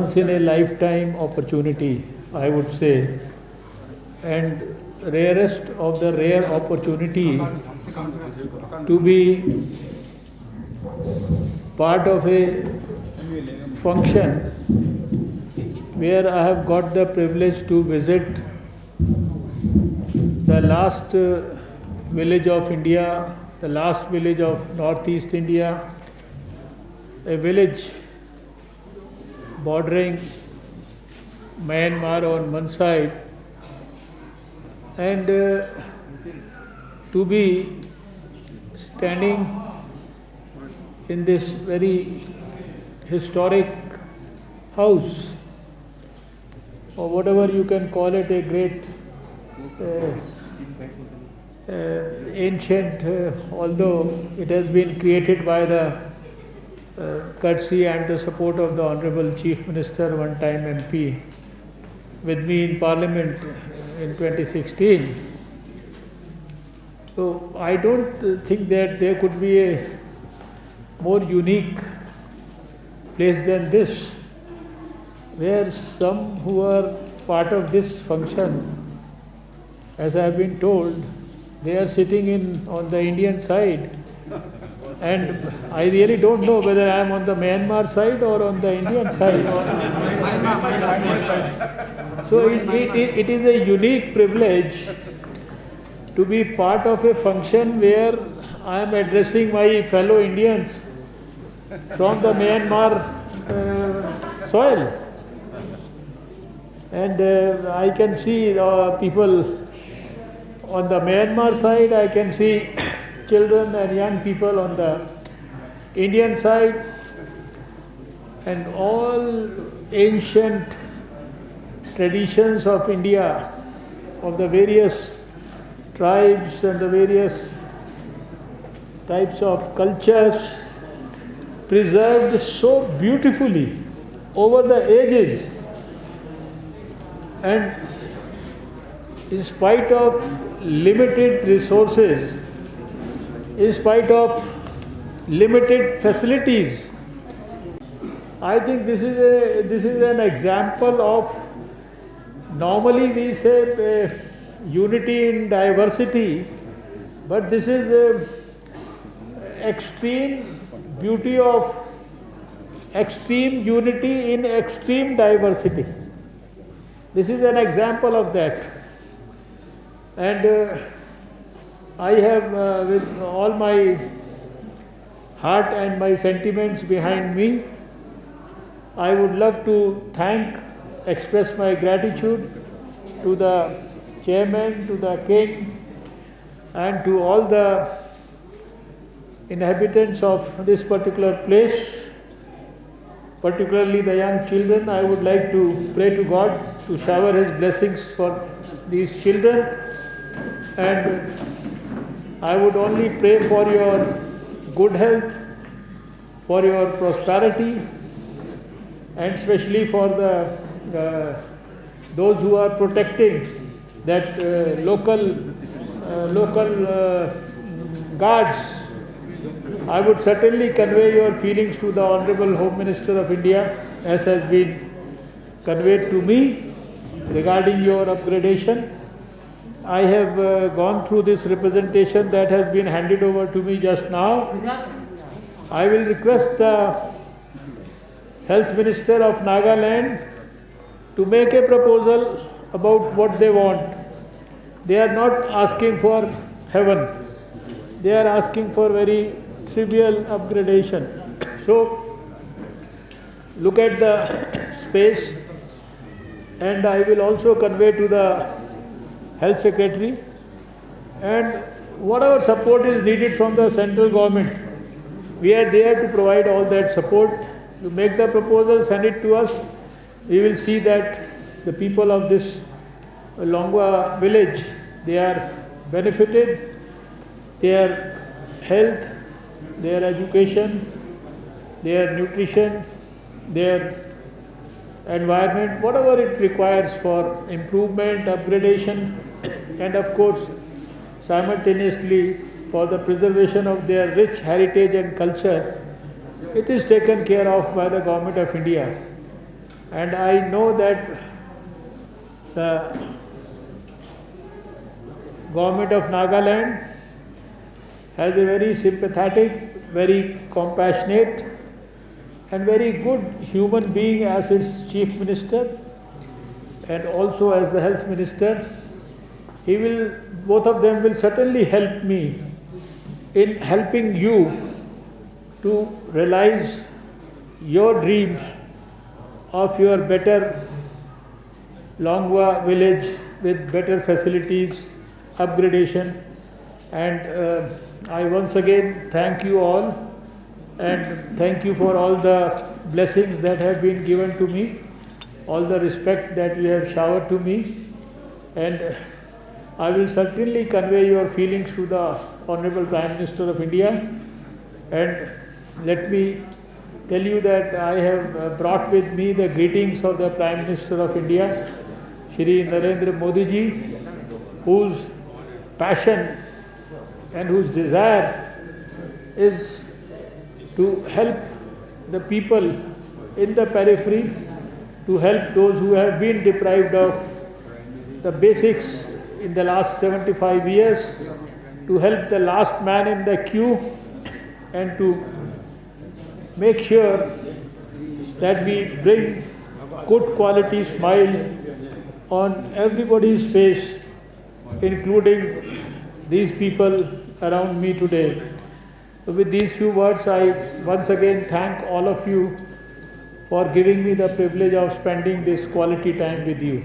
once in a lifetime opportunity, I would say, and rarest of the rare opportunity to be part of a function where I have got the privilege to visit the last village of India, the last village of Northeast India, a village bordering Myanmar on one side, and to be standing in this very historic house, or whatever you can call it, a great ancient, although it has been created by the courtesy and the support of the Honorable Chief Minister, one time MP, with me in Parliament in 2016. So I don't think that there could be a more unique place than this, where some who are part of this function, as I have been told, they are sitting on the Indian side, and I really don't know whether I am on the Myanmar side or on the Indian side. So it is a unique privilege to be part of a function where I am addressing my fellow Indians from the Myanmar soil. And I can see people on the Myanmar side, I can see children and young people on the Indian side, and all ancient traditions of India, of the various tribes and the various types of cultures, preserved so beautifully over the ages, and in spite of limited resources, in spite of limited facilities, I think this is an example of, normally we say unity in diversity, but this is extreme beauty of extreme unity in extreme diversity. This is an example of that. And I have, with all my heart and my sentiments behind me, I would love to express my gratitude to the chairman, to the king, and to all the inhabitants of this particular place, particularly the young children. I would like to pray to God to shower His blessings for these children, and I would only pray for your good health, for your prosperity, and especially for those who are protecting that local guards. I would certainly convey your feelings to the Honorable Home Minister of India, as has been conveyed to me regarding your upgradation. I have gone through this representation that has been handed over to me just now. I will request the Health Minister of Nagaland to make a proposal about what they want. They are not asking for heaven. They are asking for very trivial upgradation. So, look at the space, and I will also convey to the Health Secretary, and whatever support is needed from the central government, we are there to provide all that support. You make the proposal, send it to us. We will see that the people of this Longwa village, they are benefited, their health, their education, their nutrition, their environment, whatever it requires for improvement, upgradation, and of course simultaneously for the preservation of their rich heritage and culture, it is taken care of by the Government of India. And I know that the government of Nagaland has a very sympathetic, very compassionate and very good human being as its chief minister and also as the health minister. Both of them will certainly help me in helping you to realize your dreams of your better Longwa village with better facilities, upgradation, and I once again thank you all and thank you for all the blessings that have been given to me, all the respect that you have showered to me, and I will certainly convey your feelings to the Honorable Prime Minister of India. And let me tell you that I have brought with me the greetings of the Prime Minister of India, Shri Narendra Modi ji, whose passion and whose desire is to help the people in the periphery, to help those who have been deprived of the basics in the last 75 years, to help the last man in the queue, and to make sure that we bring good quality smile on everybody's face, including these people around me today. So with these few words, I once again thank all of you for giving me the privilege of spending this quality time with you.